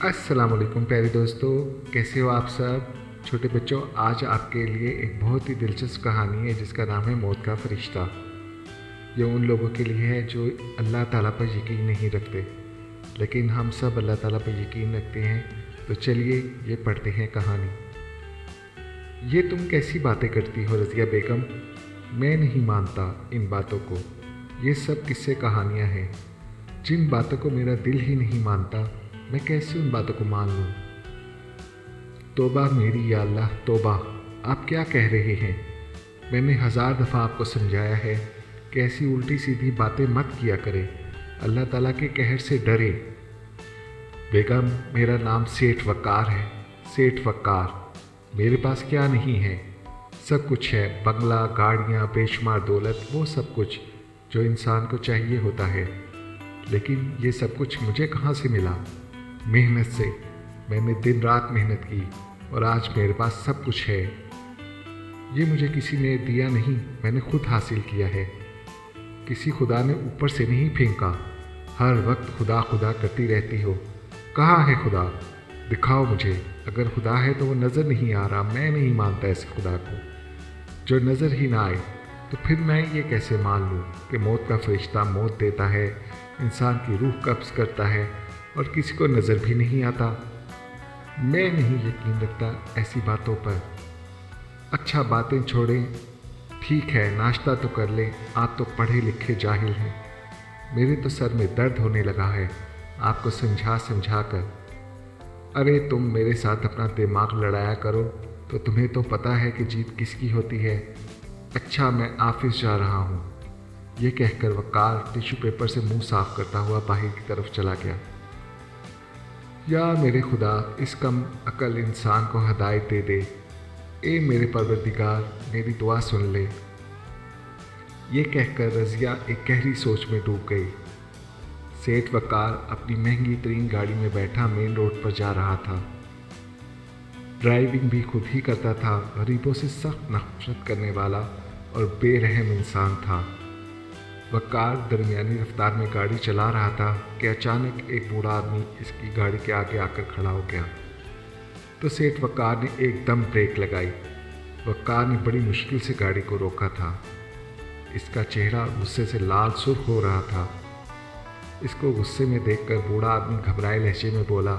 अस्सलाम वालेकुम प्यारे दोस्तों, कैसे हो आप सब। छोटे बच्चों, आज आपके लिए एक बहुत ही दिलचस्प कहानी है जिसका नाम है मौत का फरिश्ता। ये उन लोगों के लिए है जो अल्लाह ताला पर यकीन नहीं रखते, लेकिन हम सब अल्लाह ताला पर यकीन रखते हैं। तो चलिए ये पढ़ते हैं कहानी। ये तुम कैसी बातें करती हो रज़िया बेगम, मैं नहीं मानता इन बातों को। ये सब किस्से कहानियाँ हैं। जिन बातों को मेरा दिल ही नहीं मानता, मैं कैसे उन बातों को मान लूँ। तौबा मेरी या अल्लाह तौबा। आप क्या कह रहे हैं? मैंने 1000 दफ़ा आपको समझाया है कि ऐसी उल्टी सीधी बातें मत किया करें, अल्लाह ताला के कहर से डरे। बेगम, मेरा नाम सेठ वक़ार है। सेठ वक़ार। मेरे पास क्या नहीं है? सब कुछ है, बंगला, गाड़ियाँ, बेशुमार दौलत, वो सब कुछ जो इंसान को चाहिए होता है। लेकिन ये सब कुछ मुझे कहाँ से मिला? मेहनत से। मैंने दिन रात मेहनत की और आज मेरे पास सब कुछ है। ये मुझे किसी ने दिया नहीं, मैंने खुद हासिल किया है। किसी खुदा ने ऊपर से नहीं फेंका। हर वक्त खुदा खुदा करती रहती हो। कहाँ है खुदा? दिखाओ मुझे। अगर खुदा है तो वो नज़र नहीं आ रहा। मैं नहीं मानता ऐसे खुदा को जो नज़र ही ना आए। तो फिर मैं ये कैसे मान लूँ कि मौत का फरिश्ता मौत देता है, इंसान की रूह कब्ज़ करता है और किसी को नज़र भी नहीं आता। मैं नहीं यकीन रखता ऐसी बातों पर। अच्छा, बातें छोड़ें। ठीक है, नाश्ता तो कर लें। आप तो पढ़े लिखे जाहिल हैं। मेरे तो सर में दर्द होने लगा है आपको समझा समझा कर। अरे तुम मेरे साथ अपना दिमाग लड़ाया करो, तो तुम्हें तो पता है कि जीत किसकी होती है। अच्छा, मैं ऑफिस जा रहा हूँ। ये कहकर वक़ार टिश्यू पेपर से मुंह साफ करता हुआ बाहर की तरफ चला गया। या मेरे खुदा, इस कम अकल इंसान को हदायत दे दे। ए मेरे परवरदिगार, मेरी दुआ सुन ले। ये कहकर रज़िया एक गहरी सोच में डूब गई। सेठ वक़ार अपनी महंगी तरीन गाड़ी में बैठा मेन रोड पर जा रहा था। ड्राइविंग भी खुद ही करता था। गरीबों से सख्त नफरत करने वाला और बेरहम इंसान था। वक़ार दरमियानी रफ्तार में गाड़ी चला रहा था कि अचानक एक बूढ़ा आदमी इसकी गाड़ी के आगे आकर खड़ा हो गया। तो सेठ वक़ार ने एकदम ब्रेक लगाई। वक़ार ने बड़ी मुश्किल से गाड़ी को रोका था। इसका चेहरा गुस्से से लाल सुर्ख हो रहा था। इसको गुस्से में देखकर बूढ़ा आदमी घबराए लहजे में बोला,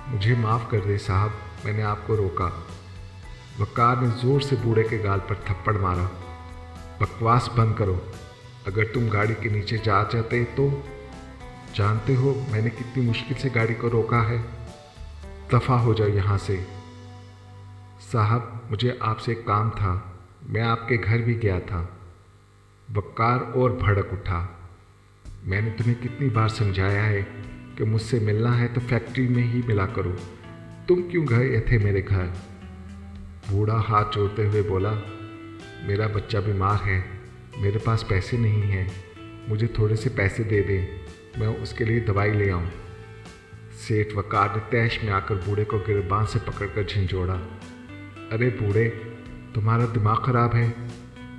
मुझे माफ़ कर दे साहब, मैंने आपको रोका। वक़ार ने ज़ोर से बूढ़े के गाल पर थप्पड़ मारा। बकवास बंद करो। अगर तुम गाड़ी के नीचे जा जाते तो जानते हो मैंने कितनी मुश्किल से गाड़ी को रोका है। दफ़ा हो जाओ यहाँ से। साहब, मुझे आपसे एक काम था, मैं आपके घर भी गया था। वक़ार और भड़क उठा। मैंने तुम्हें कितनी बार समझाया है कि मुझसे मिलना है तो फैक्ट्री में ही मिला करो। तुम क्यों गए थे मेरे घर? बूढ़ा हाथ जोड़ते हुए बोला, मेरा बच्चा बीमार है, मेरे पास पैसे नहीं हैं, मुझे थोड़े से पैसे दे दें, मैं उसके लिए दवाई ले आऊं। सेठ वक़ार ने तैश में आकर बूढ़े को गिरबान से पकड़कर झंझोड़ा। अरे बूढ़े, तुम्हारा दिमाग ख़राब है?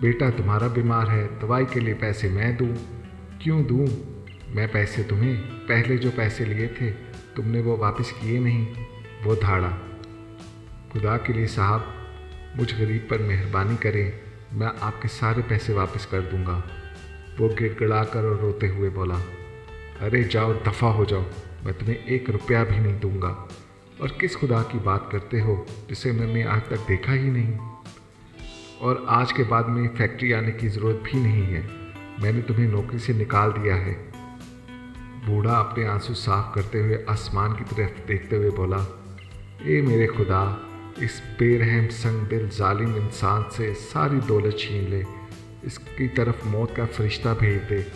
बेटा तुम्हारा बीमार है, दवाई के लिए पैसे मैं दूं? क्यों दूं? मैं पैसे तुम्हें? पहले जो पैसे लिए थे तुमने वो वापस किए नहीं। वो धाड़ा। खुदा के लिए साहब, मुझ गरीब पर मेहरबानी करें, मैं आपके सारे पैसे वापस कर दूंगा। वो गिड़गिड़ा कर और रोते हुए बोला, अरे जाओ, दफ़ा हो जाओ, मैं तुम्हें 1 रुपया भी नहीं दूंगा। और किस खुदा की बात करते हो जिसे मैंने आज तक देखा ही नहीं? और आज के बाद में फैक्ट्री आने की ज़रूरत भी नहीं है, मैंने तुम्हें नौकरी से निकाल दिया है। बूढ़ा अपने आंसू साफ करते हुए आसमान की तरफ देखते हुए बोला, ए मेरे खुदा, इस बेरहम संग दिल जालिम इंसान से सारी दौलत छीन ले, इसकी तरफ मौत का फरिश्ता भेज दे।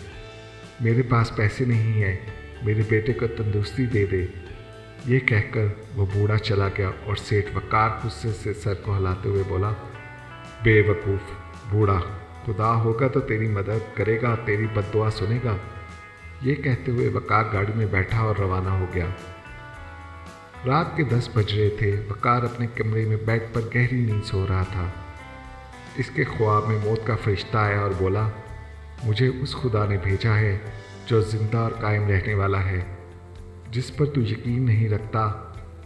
मेरे पास पैसे नहीं हैं, मेरे बेटे को तंदुरुस्ती दे दे। ये कहकर वो बूढ़ा चला गया और सेठ वक़ार गुस्से से सर को हिलाते हुए बोला, बेवकूफ़ बूढ़ा, खुदा होगा तो तेरी मदद करेगा, तेरी बद्दुआ सुनेगा। ये कहते हुए वक़ार गाड़ी में बैठा और रवाना हो गया। रात के 10 बज रहे थे। वक़ार अपने कमरे में बेड पर गहरी नींद सो रहा था। इसके ख्वाब में मौत का फरिश्ता आया और बोला, मुझे उस खुदा ने भेजा है जो ज़िंदा और कायम रहने वाला है। जिस पर तू यकीन नहीं रखता।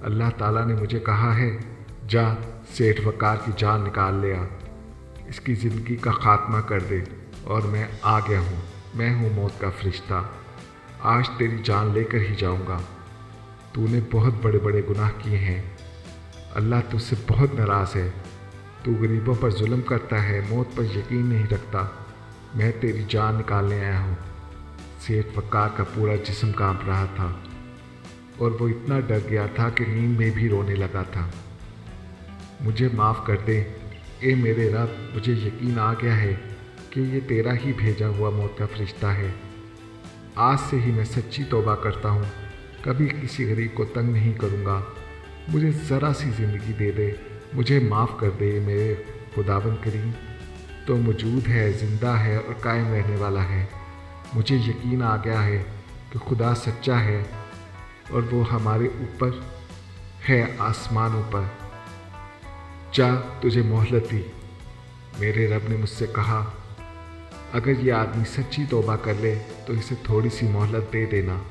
अल्लाह ताला ने मुझे कहा है, जा सेठ वक़ार की जान निकाल ले आ, इसकी ज़िंदगी का ख़ात्मा कर दे। और मैं आ गया हूँ, मैं हूँ मौत का फरिश्ता। आज तेरी जान लेकर ही जाऊँगा। तूने बहुत बड़े बड़े गुनाह किए हैं। अल्लाह तुझसे बहुत नाराज़ है। तू गरीबों पर जुल्म करता है, मौत पर यकीन नहीं रखता। मैं तेरी जान निकालने आया हूँ। सेठ वक़ार का पूरा जिस्म कांप रहा था और वो इतना डर गया था कि नींद में भी रोने लगा था। मुझे माफ़ कर दे, ए मेरे रब, मुझे यकीन आ गया है कि ये तेरा ही भेजा हुआ मौत का फरिश्ता है। आज से ही मैं सच्ची तौबा करता हूँ, कभी किसी गरीब को तंग नहीं करूँगा। मुझे ज़रा सी ज़िंदगी दे दे, मुझे माफ़ कर दे मेरे खुदावंद करीम। तो मौजूद है, ज़िंदा है और कायम रहने वाला है। मुझे यकीन आ गया है कि खुदा सच्चा है और वो हमारे ऊपर है, आसमानों पर। जा, तुझे मोहलत दी। मेरे रब ने मुझसे कहा, अगर ये आदमी सच्ची तौबा कर ले तो इसे थोड़ी सी मोहलत दे देना।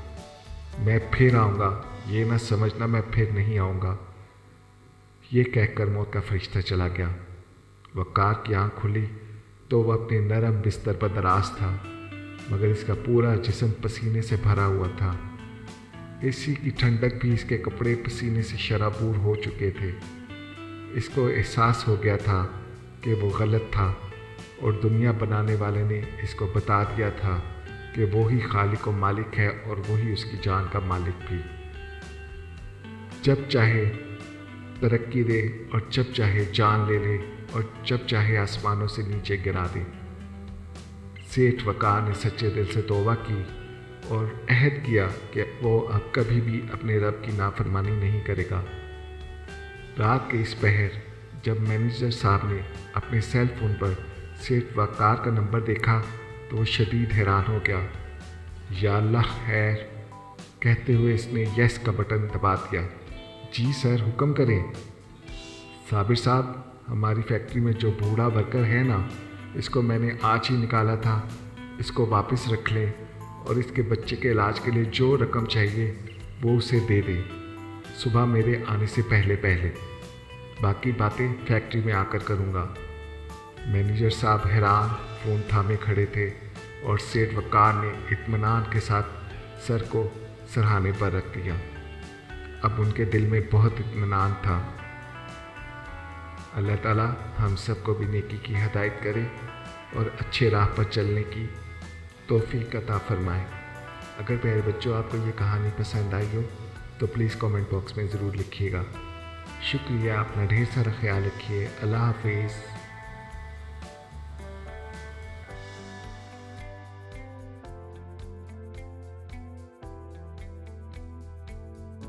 मैं फिर आऊँगा, ये ना समझना मैं फिर नहीं आऊँगा। ये कहकर मौत का फरिश्ता चला गया। वक़ार की आँख खुली तो वह अपने नरम बिस्तर पर दराज था, मगर इसका पूरा जिस्म पसीने से भरा हुआ था। एसी की ठंडक भी इसके कपड़े पसीने से शराबूर हो चुके थे। इसको एहसास हो गया था कि वो गलत था और दुनिया बनाने वाले ने इसको बता दिया था कि वो ही खालिक व मालिक है और वही उसकी जान का मालिक भी। जब चाहे तरक्की दे और जब चाहे जान ले ले और जब चाहे आसमानों से नीचे गिरा दे। सेठ वक़ार ने सच्चे दिल से तौबा की और अहद किया कि वो अब कभी भी अपने रब की नाफरमानी नहीं करेगा। रात के इस पहर जब मैनेजर साहब ने अपने सेल फ़ोन पर सेठ वक़ार का नंबर देखा तो वो शदीद हैरान हो गया। या अल्लाह खैर, कहते हुए इसने यस का बटन दबा दिया। जी सर, हुक्म करें। साबिर साहब, हमारी फैक्ट्री में जो बूढ़ा वर्कर है ना, इसको मैंने आज ही निकाला था। इसको वापस रख लें और इसके बच्चे के इलाज के लिए जो रकम चाहिए वो उसे दे दें, सुबह मेरे आने से पहले पहले। बाकी बातें फैक्ट्री में आकर करूँगा। मैनेजर साहब हैरान फ़ोन थामे खड़े थे और सेठ वक़ार ने इत्मीनान के साथ सर को सरहाने पर रख दिया। अब उनके दिल में बहुत इत्मीनान था। अल्लाह ताला हम सबको भी नेकी की हिदायत करे और अच्छे राह पर चलने की तौफीक अता फरमाए। अगर प्यारे बच्चों आपको ये कहानी पसंद आई हो तो प्लीज़ कमेंट बॉक्स में ज़रूर लिखिएगा। शुक्रिया, अपना ढेर सारा ख्याल रखिए। अल्लाह हाफिज़।